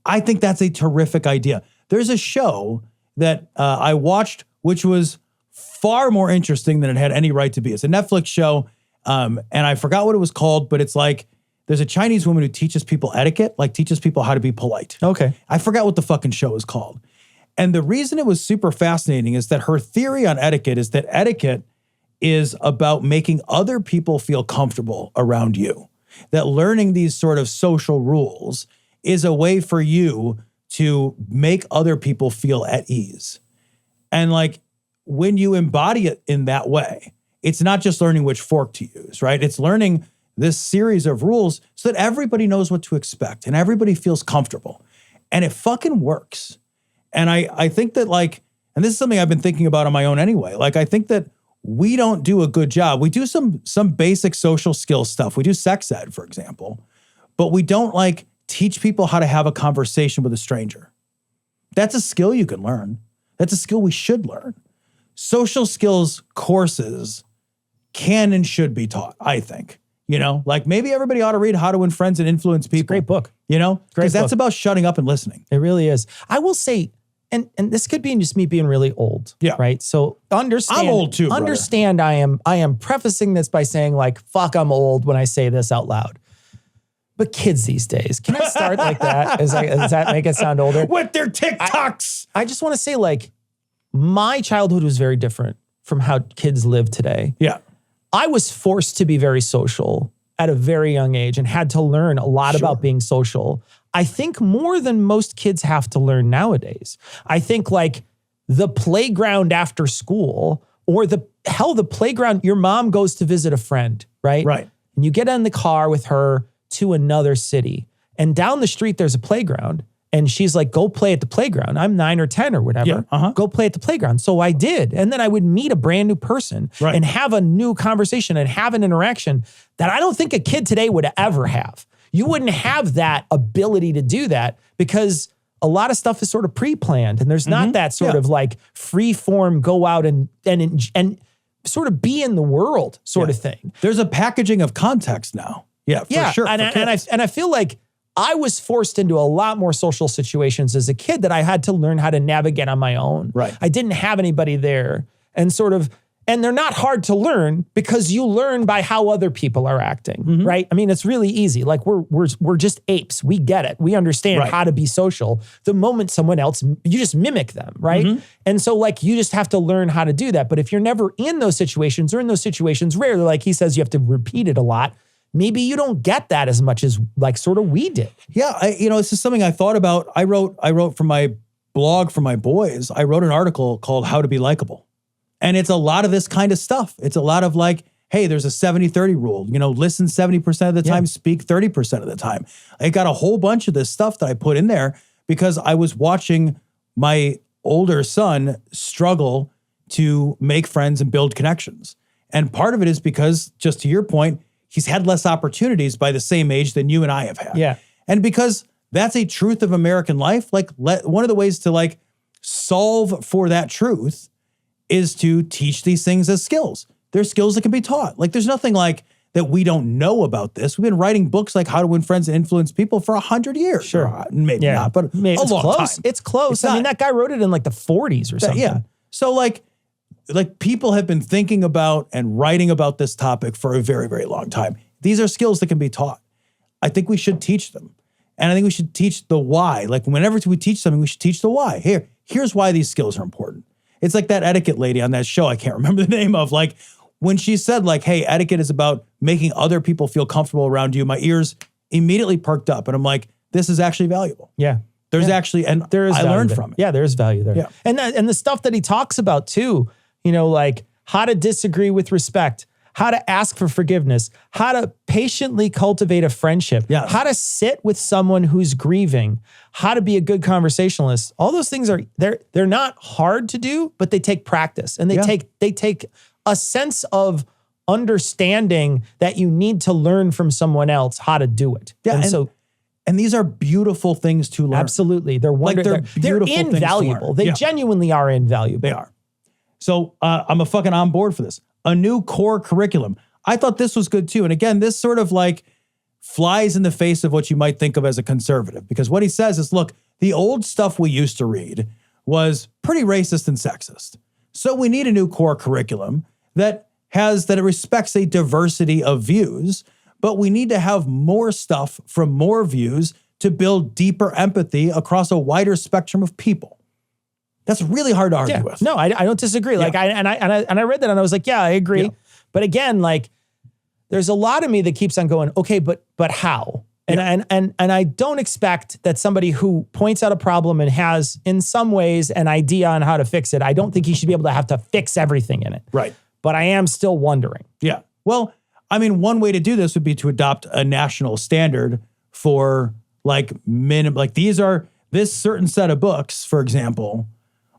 I think that's a terrific idea. There's a show that I watched, which was far more interesting than it had any right to be. It's a Netflix show, and I forgot what it was called, but it's like there's a Chinese woman who teaches people etiquette, like teaches people how to be polite. Okay. I forgot what the fucking show is called. And the reason it was super fascinating is that her theory on etiquette is that etiquette is about making other people feel comfortable around you. That learning these sort of social rules is a way for you to make other people feel at ease. And like when you embody it in that way, it's not just learning which fork to use, right? It's learning this series of rules so that everybody knows what to expect and everybody feels comfortable. And it fucking works. And I think that like, and this is something I've been thinking about on my own anyway. Like, I think that we don't do a good job. We do some basic social skills stuff. We do sex ed, for example, but we don't like teach people how to have a conversation with a stranger. That's a skill you can learn. That's a skill we should learn. Social skills courses can and should be taught, I think. Like maybe everybody ought to read How to Win Friends and Influence People. It's a great book. Because that's about shutting up and listening. It really is. I will say, and this could be just me being really old. Yeah. Right. So understand. I'm old too, brother. Understand I am prefacing this by saying like, fuck, I'm old when I say this out loud. But kids these days, can I start like that? Does that make it sound older? With their TikToks. I just want to say like, my childhood was very different from how kids live today. Yeah. I was forced to be very social at a very young age and had to learn a lot about being social. I think more than most kids have to learn nowadays. I think like the playground after school or the playground, your mom goes to visit a friend, right? Right. And you get in the car with her to another city and down the street, there's a playground. And she's like, go play at the playground. I'm 9 or 10 or whatever. Yeah, Go play at the playground. So I did. And then I would meet a brand new person and have a new conversation and have an interaction that I don't think a kid today would ever have. You wouldn't have that ability to do that because a lot of stuff is sort of pre-planned and there's not that sort of like free form, go out and sort of be in the world sort of thing. There's a packaging of context now. Yeah, for sure. And I feel like I was forced into a lot more social situations as a kid that I had to learn how to navigate on my own. Right. I didn't have anybody there and they're not hard to learn because you learn by how other people are acting, right? I mean, it's really easy. Like we're just apes. We get it. We understand how to be social. The moment someone else, you just mimic them, right? And so like, you just have to learn how to do that. But if you're never in those situations or in those situations rarely, like he says, you have to repeat it a lot. Maybe you don't get that as much as like sort of we did. Yeah, this is something I thought about. I wrote for my blog for my boys. I wrote an article called How to Be Likeable. And it's a lot of this kind of stuff. It's a lot of like, hey, there's a 70-30 rule. Listen 70% of the time, speak 30% of the time. I got a whole bunch of this stuff that I put in there because I was watching my older son struggle to make friends and build connections. And part of it is because, just to your point, he's had less opportunities by the same age than you and I have had. Yeah. And because that's a truth of American life, like one of the ways to like solve for that truth is to teach these things as skills. They're skills that can be taught. Like there's nothing like that we don't know about this. We've been writing books like How to Win Friends and Influence People for 100 years. Sure. Maybe not, but maybe a long close. time. It's close. I mean, that guy wrote it in like the 40s or something. Yeah. So like people have been thinking about and writing about this topic for a very, very long time. These are skills that can be taught. I think we should teach them. And I think we should teach the why. Like whenever we teach something, we should teach the why. Here's why these skills are important. It's like that etiquette lady on that show. I can't remember the name of when she said like, hey, etiquette is about making other people feel comfortable around you. My ears immediately perked up and I'm like, this is actually valuable. Yeah. There's actually, and There is I value learned there. from it. Yeah, there's value there. Yeah. And the stuff that he talks about too, you know, like how to disagree with respect, how to ask for forgiveness, how to patiently cultivate a friendship, Yes. how to sit with someone who's grieving, how to be a good conversationalist. All those things they're not hard to do, but they take practice and they take a sense of understanding that you need to learn from someone else how to do it. Yeah, And and these are beautiful things to learn. absolutely. They're wonderful. they're beautiful things to invaluable. learn. They Yeah. genuinely are invaluable. They are. So I'm a fucking on board for this. A new core curriculum. I thought this was good too. And again, this sort of like flies in the face of what you might think of as a conservative, because what he says is, look, the old stuff we used to read was pretty racist and sexist. So we need a new core curriculum that it respects a diversity of views, but we need to have more stuff from more views to build deeper empathy across a wider spectrum of people. That's really hard to argue with. No, I don't disagree. Like I read that and I was like, yeah, I agree. Yeah. But again, like there's a lot of me that keeps on going, okay, but how? And I don't expect that somebody who points out a problem and has in some ways an idea on how to fix it, I don't think he should be able to have to fix everything in it. Right. But I am still wondering. Yeah. Well, I mean, one way to do this would be to adopt a national standard for like this certain set of books, for example,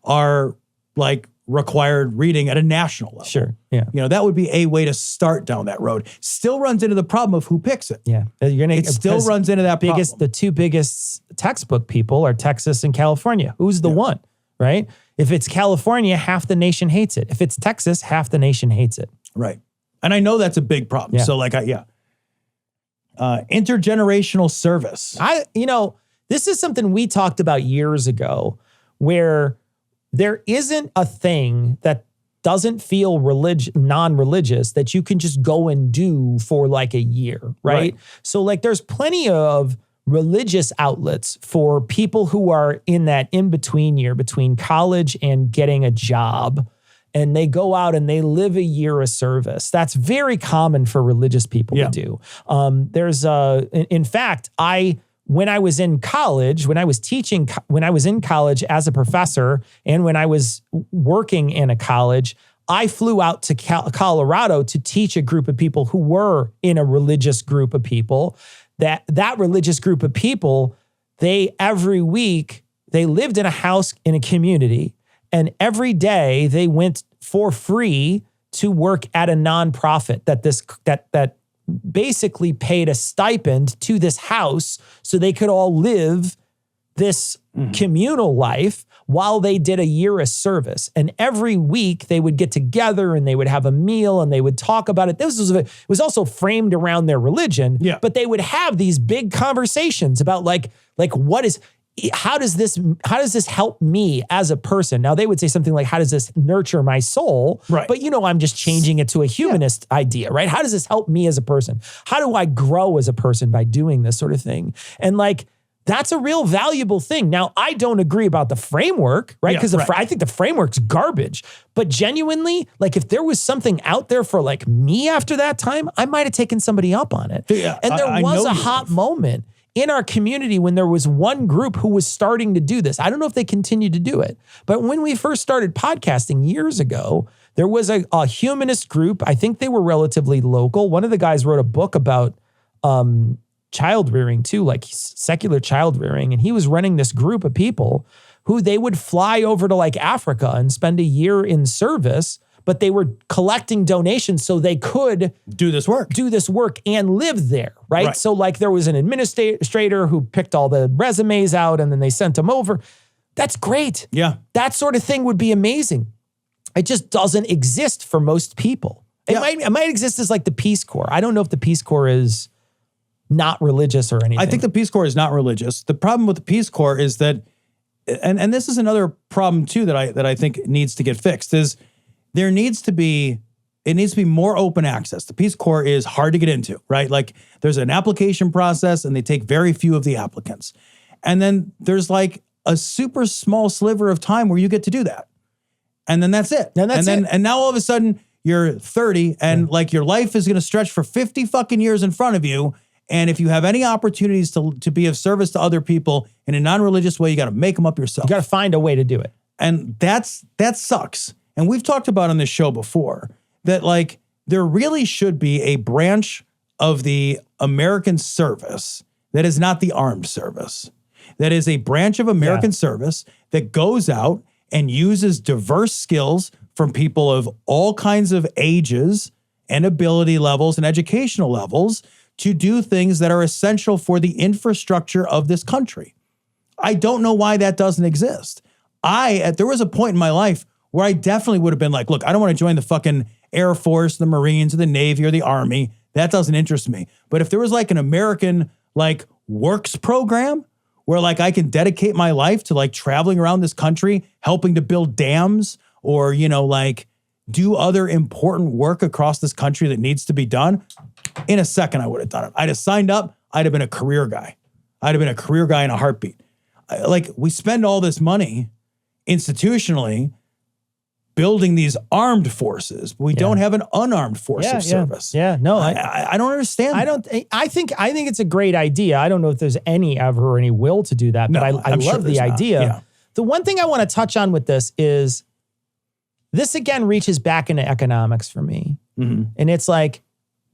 are like required reading at a national level. Sure. Yeah. You know, that would be a way to start down that road. Still runs into the problem of who picks it. Yeah. It still runs into that problem. The two biggest textbook people are Texas and California. Who's the one, right? If it's California, half the nation hates it. If it's Texas, half the nation hates it. Right. And I know that's a big problem. Yeah. So like, intergenerational service. This is something we talked about years ago where there isn't a thing that doesn't feel non-religious that you can just go and do for like a year, right? So like there's plenty of religious outlets for people who are in that in-between year between college and getting a job. And they go out and they live a year of service. That's very common for religious people to do. In fact, when I was in college, when I was in college as a professor, and when I was working in a college, I flew out to Colorado to teach a group of people who were in a religious group of people. That religious group of people, every week, they lived in a house in a community, and every day they went for free to work at a nonprofit that basically paid a stipend to this house so they could all live this communal life while they did a year of service. And every week they would get together and they would have a meal and they would talk about it. It was also framed around their religion, but they would have these big conversations about how does this help me as a person? Now they would say something like, how does this nurture my soul? Right. But I'm just changing it to a humanist idea, right? How does this help me as a person? How do I grow as a person by doing this sort of thing? And like, that's a real valuable thing. Now, I don't agree about the framework, right? Because I think the framework's garbage. But genuinely, like if there was something out there for like me after that time, I might have taken somebody up on it. Yeah, and there was a hot moment in our community when there was one group who was starting to do this. I don't know if they continue to do it, but when we first started podcasting years ago, there was a humanist group. I think they were relatively local. One of the guys wrote a book about child rearing too, like secular child rearing. And he was running this group of people who they would fly over to like Africa and spend a year in service, but they were collecting donations so they could do this work and live there, right? So like there was an administrator who picked all the resumes out and then they sent them over. That's great. Yeah. That sort of thing would be amazing. It just doesn't exist for most people. It might exist as like the Peace Corps. I don't know if the Peace Corps is not religious or anything. I think the Peace Corps is not religious. The problem with the Peace Corps is that, and this is another problem too that I think needs to get fixed, is it needs to be more open access. The Peace Corps is hard to get into, right? Like there's an application process and they take very few of the applicants. And then there's like a super small sliver of time where you get to do that. And then that's it. And now all of a sudden you're 30 and like your life is going to stretch for 50 fucking years in front of you. And if you have any opportunities to be of service to other people in a non-religious way, you got to make them up yourself. You got to find a way to do it. And that sucks. And we've talked about on this show before that like there really should be a branch of the American service that is not the armed service. That is a branch of American service that goes out and uses diverse skills from people of all kinds of ages and ability levels and educational levels to do things that are essential for the infrastructure of this country. I don't know why that doesn't exist. There was a point in my life where I definitely would have been like, look, I don't want to join the fucking Air Force, the Marines, or the Navy, or the Army. That doesn't interest me. But if there was like an American like works program where like I can dedicate my life to like traveling around this country, helping to build dams or, you know, like do other important work across this country that needs to be done, in a second I would have done it. I'd have signed up. I'd have been a career guy. I'd have been a career guy in a heartbeat. Like we spend all this money institutionally building these armed forces, but we don't have an unarmed force of service. Yeah, no, I don't understand. I think it's a great idea. I don't know if there's any will to do that, but I love the idea. Yeah. The one thing I want to touch on with this is this again reaches back into economics for me. Mm-hmm. And it's like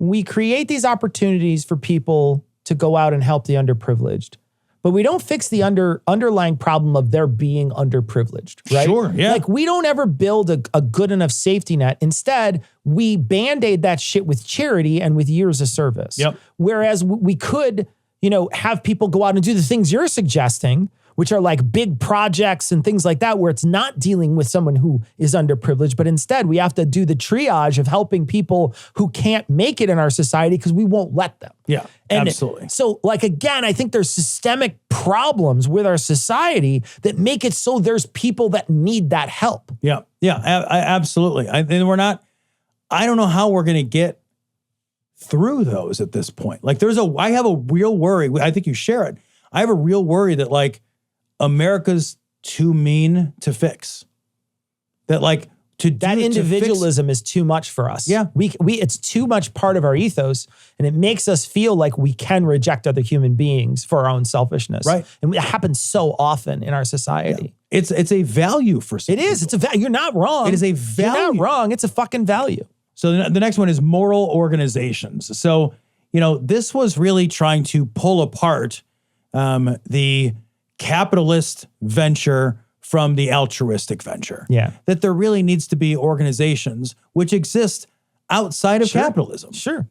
we create these opportunities for people to go out and help the underprivileged, but we don't fix the underlying problem of their being underprivileged, right? Sure, yeah. Like we don't ever build a good enough safety net. Instead, we Band-Aid that shit with charity and with years of service. Yep. Whereas we could, you know, have people go out and do the things you're suggesting, which are like big projects and things like that, where it's not dealing with someone who is underprivileged, but instead we have to do the triage of helping people who can't make it in our society because we won't let them. Yeah, And absolutely. So like, again, I think there's systemic problems with our society that make it so there's people that need that help. Yeah, absolutely. I don't know how we're going to get through those at this point. Like I have a real worry. I think you share it. I have a real worry that like America's too mean to fix. That like that individualism is too much for us. Yeah. It's too much part of our ethos, and it makes us feel like we can reject other human beings for our own selfishness. Right. And it happens so often in our society. Yeah. It's a value for some It is. people. It's a value. You're not wrong. It is a value. You're not wrong. It's a fucking value. So the next one is moral organizations. So, you know, this was really trying to pull apart the capitalist venture from the altruistic venture. Yeah. That there really needs to be organizations which exist outside of capitalism. Sure.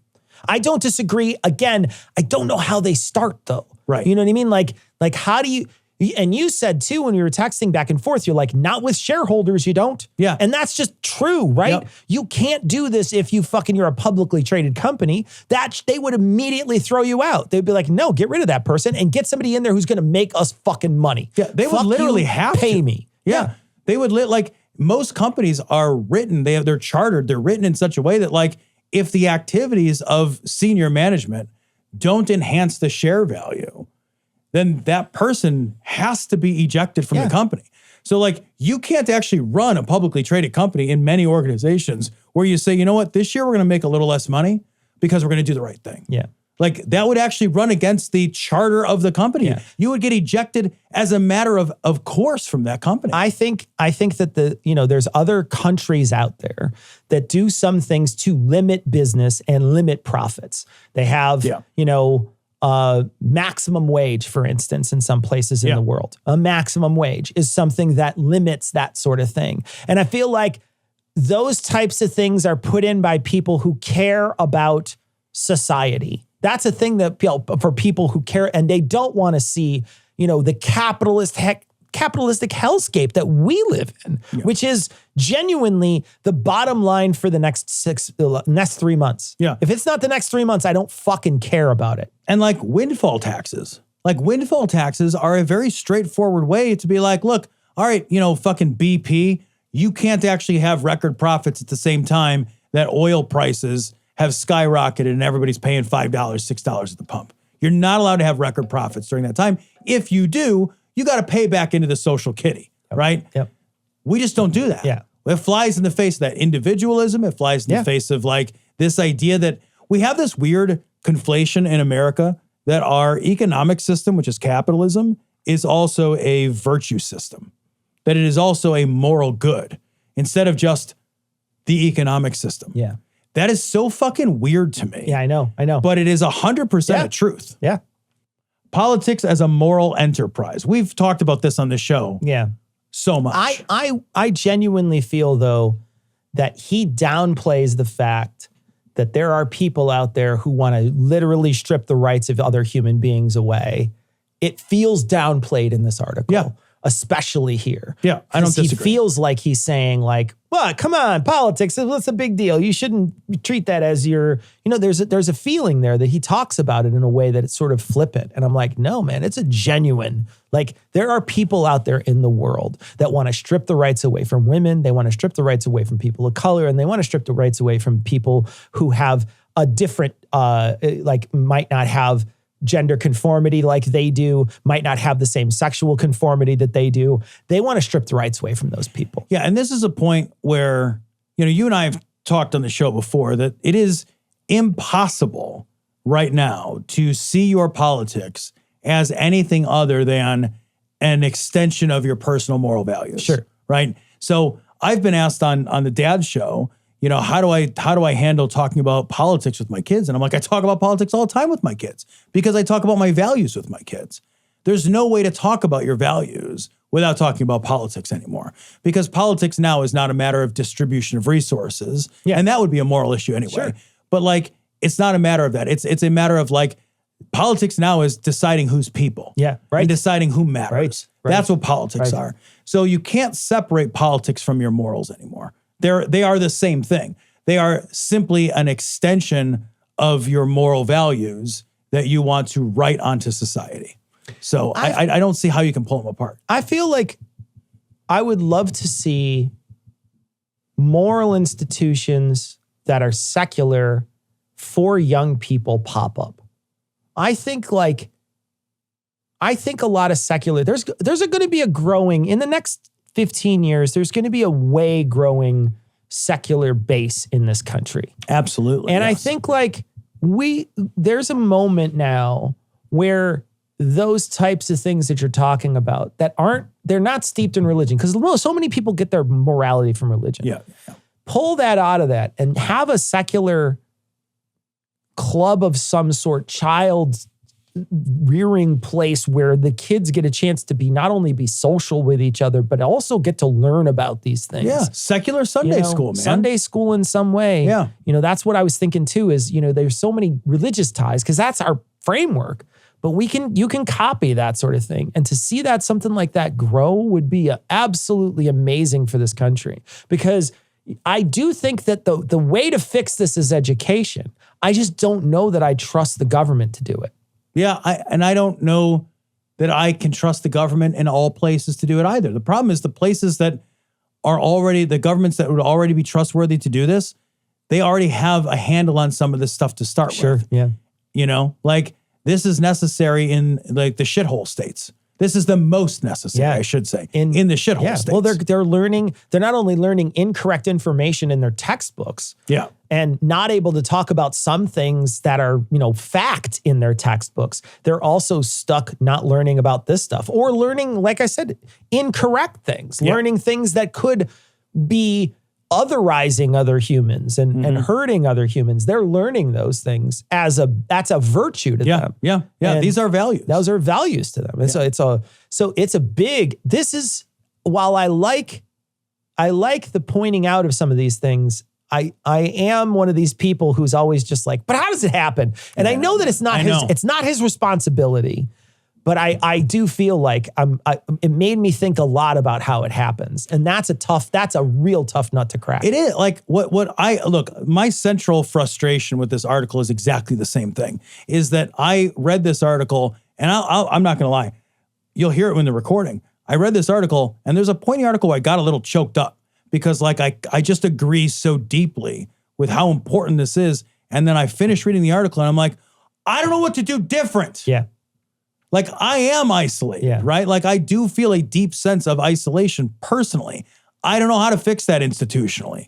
I don't disagree. Again, I don't know how they start though. Right. You know what I mean? Like how do you, and you said too, when we were texting back and forth, you're like, not with shareholders, you don't. Yeah. And that's just true, right? Yep. You can't do this if you're a publicly traded company. That they would immediately throw you out. They'd be like, no, get rid of that person and get somebody in there who's going to make us fucking money. Yeah, they would literally have to pay me. Yeah. They would like most companies are written, they're chartered, they're written in such a way that like if the activities of senior management don't enhance the share value, then that person has to be ejected from the company. So like you can't actually run a publicly traded company in many organizations where you say, you know what, this year we're going to make a little less money because we're going to do the right thing. Yeah. Like that would actually run against the charter of the company. Yeah. You would get ejected as a matter of course from that company. I think that there's other countries out there that do some things to limit business and limit profits. They have, maximum wage, for instance, in some places in the world. A maximum wage is something that limits that sort of thing. And I feel like those types of things are put in by people who care about society. That's a thing that for people who care, and they don't want to see, the capitalistic hellscape that we live in, which is genuinely the bottom line for the next 3 months. Yeah. If it's not the next 3 months, I don't fucking care about it. And like windfall taxes. Like windfall taxes are a very straightforward way to be like, look, all right, fucking BP, you can't actually have record profits at the same time that oil prices have skyrocketed and everybody's paying $5, $6 at the pump. You're not allowed to have record profits during that time. If you do, you got to pay back into the social kitty, right? Yep. We just don't do that. Yeah. It flies in the face of that individualism. It flies in the face of like this idea that we have this weird conflation in America that our economic system, which is capitalism, is also a virtue system, that it is also a moral good instead of just the economic system. Yeah. That is so fucking weird to me. Yeah, I know. But it is 100% Yeah. a truth. Yeah. Politics as a moral enterprise. We've talked about this on the show Yeah. so much. I genuinely feel, though, that he downplays the fact that there are people out there who want to literally strip the rights of other human beings away. It feels downplayed in this article. Yeah. Especially here. Yeah, I don't 'Cause disagree. He feels like he's saying, like, well, come on, politics, what's a big deal? You shouldn't treat that as your, there's a feeling there that he talks about it in a way that it's sort of flippant. And I'm like, no, man, it's a genuine, like, there are people out there in the world that want to strip the rights away from women. They want to strip the rights away from people of color, and they want to strip the rights away from people who have a different, might not have gender conformity like they do, might not have the same sexual conformity that they do. They want to strip the rights away from those people. Yeah, and this is a point where, you and I have talked on the show before that it is impossible right now to see your politics as anything other than an extension of your personal moral values. Sure. Right? So I've been asked on the Dad Show, how do I handle talking about politics with my kids? And I'm like, I talk about politics all the time with my kids because I talk about my values with my kids. There's no way to talk about your values without talking about politics anymore, because politics now is not a matter of distribution of resources. Yeah. And that would be a moral issue anyway. Sure. But it's not a matter of that. It's a matter of politics now is deciding who's people. Yeah, right. And deciding who matters. Right. That's what politics are. So you can't separate politics from your morals anymore. They are the same thing. They are simply an extension of your moral values that you want to write onto society. So I don't see how you can pull them apart. I feel like I would love to see moral institutions that are secular for young people pop up. I think a lot of secular, there's going to be a growing, in the next 15 years, there's going to be a way growing secular base in this country. Absolutely. And yes. I think there's a moment now where those types of things that you're talking about they're not steeped in religion, because so many people get their morality from religion. Yeah. Pull that out of that and have a secular club of some sort, child rearing place where the kids get a chance to not only be social with each other, but also get to learn about these things. Yeah. Secular Sunday school, man. Sunday school in some way. Yeah. That's what I was thinking too, is, there's so many religious ties because that's our framework, but you can copy that sort of thing. And to see that something like that grow would be absolutely amazing for this country, because I do think that the way to fix this is education. I just don't know that I trust the government to do it. Yeah, I don't know that I can trust the government in all places to do it either. The problem is the places that are already, the governments that would already be trustworthy to do this, they already have a handle on some of this stuff to start with. Yeah. This is necessary in the shithole states. This is the most necessary, I should say, in the shithole states. Well, they're learning, they're not only learning incorrect information in their textbooks, yeah, and not able to talk about some things that are, fact in their textbooks. They're also stuck not learning about this stuff, or learning, like I said, incorrect things, learning things that could be otherizing other humans and hurting other humans. They're learning those things that's a virtue to them. Yeah. And these are values. Those are values to them. And so it's a big, while I like the pointing out of some of these things, I am one of these people who's always just like, but how does it happen? And I know that it's not his responsibility. But I do feel like it made me think a lot about how it happens. And that's a real tough nut to crack. It is my central frustration with this article is exactly the same thing, is that I read this article, and I'm not going to lie, you'll hear it in the recording. I read this article, and there's a point in the article where I got a little choked up because I just agree so deeply with how important this is. And then I finished reading the article, and I'm like, I don't know what to do different. Yeah. I am isolated, right? I do feel a deep sense of isolation personally. I don't know how to fix that institutionally.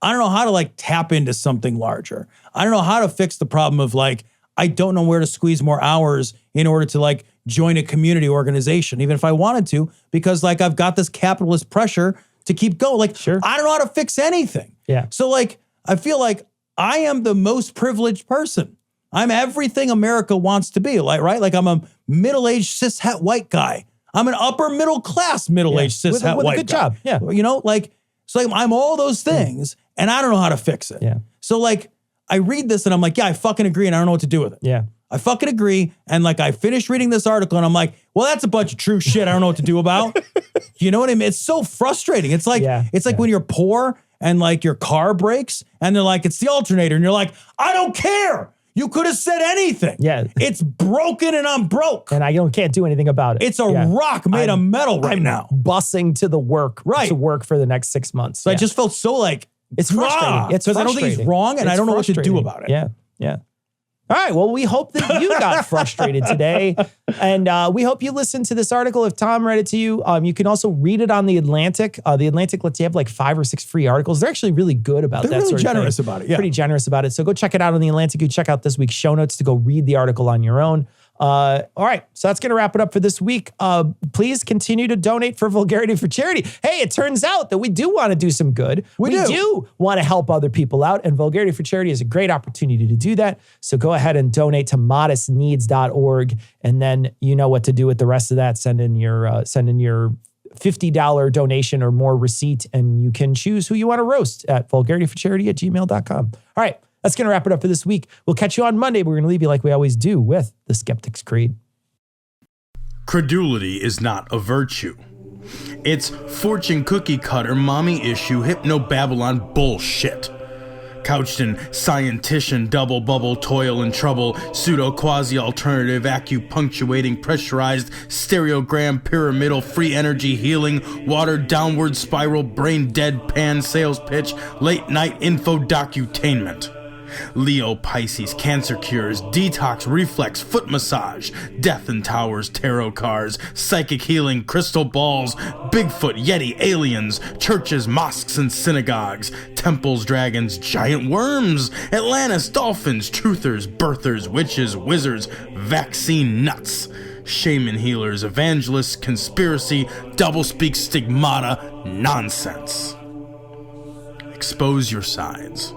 I don't know how to like tap into something larger. I don't know how to fix the problem of like, I don't know where to squeeze more hours in order to like join a community organization, even if I wanted to, because like I've got this capitalist pressure to keep going. Like, Sure. I don't know how to fix anything. Yeah. So like, I feel like I am the most privileged person. I'm everything America wants to be, like, right? Like I'm a middle-aged cis-het white guy. I'm an upper middle class middle-aged cis-het with white a good guy. job. Yeah. You know, like, so like, I'm all those things and I don't know how to fix it. Yeah. So like, I read this and I'm like, yeah, I fucking agree and I don't know what to do with it. Yeah. I fucking agree. And like, I finished reading this article and I'm like, well, that's a bunch of true shit I don't know what to do about. You know what I mean? It's so frustrating. It's like, when you're poor and like your car breaks and they're like, it's the alternator. And you're like, I don't care. You could have said anything. Yeah. It's broken and I'm broke. And I can't do anything about it. It's a rock made of metal right now. Busing to the work, to work for the next 6 months. So I just felt so like, it's frustrating. It's because I don't think he's wrong and I don't know what to do about it. Yeah. Yeah. All right. Well, we hope that you got frustrated today. And we hope you listened to this article. If Tom read it to you, you can also read it on The Atlantic. The Atlantic lets you have like 5 or 6 free articles. They're actually really good about that They're really sort of generous thing. about it. Yeah. Pretty generous about it. So go check it out on The Atlantic. You check out this week's show notes to go read the article on your own. All right. So that's going to wrap it up for this week. Please continue to donate for Vulgarity for Charity. Hey, it turns out that we do want to do some good. We do want to help other people out, and Vulgarity for Charity is a great opportunity to do that. So go ahead and donate to modestneeds.org, and then you know what to do with the rest of that. Send in your $50 donation or more receipt, and you can choose who you want to roast at vulgarityforcharity@gmail.com. All right. That's going to wrap it up for this week. We'll catch you on Monday. We're going to leave you like we always do with the Skeptic's Creed. Credulity is not a virtue. It's fortune cookie cutter, mommy issue, hypno-Babylon bullshit. Couched in scientician, double bubble, toil and trouble, pseudo quasi-alternative, acupunctuating, pressurized, stereogram, pyramidal, free energy healing, watered downward spiral, brain deadpan sales pitch, late night info docutainment. Leo, Pisces, cancer cures, detox, reflex, foot massage, death and towers, tarot cards, psychic healing, crystal balls, Bigfoot, Yeti, aliens, churches, mosques and synagogues, temples, dragons, giant worms, Atlantis, dolphins, truthers, birthers, witches, wizards, vaccine nuts, shaman healers, evangelists, conspiracy, doublespeak, stigmata, nonsense. Expose your sides.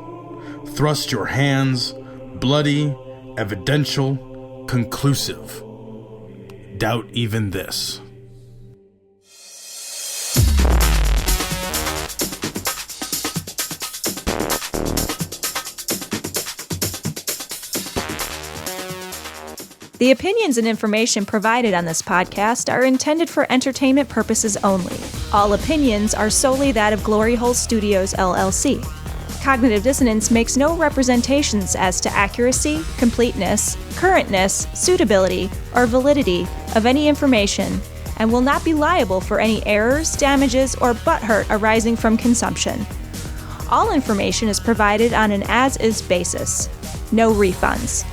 Thrust your hands, bloody, evidential, conclusive. Doubt even this. The opinions and information provided on this podcast are intended for entertainment purposes only. All opinions are solely that of Glory Hole Studios, LLC. Cognitive Dissonance makes no representations as to accuracy, completeness, currentness, suitability, or validity of any information, and will not be liable for any errors, damages, or butthurt arising from consumption. All information is provided on an as-is basis. No refunds.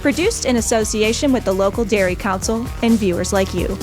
Produced in association with the local Dairy Council and viewers like you.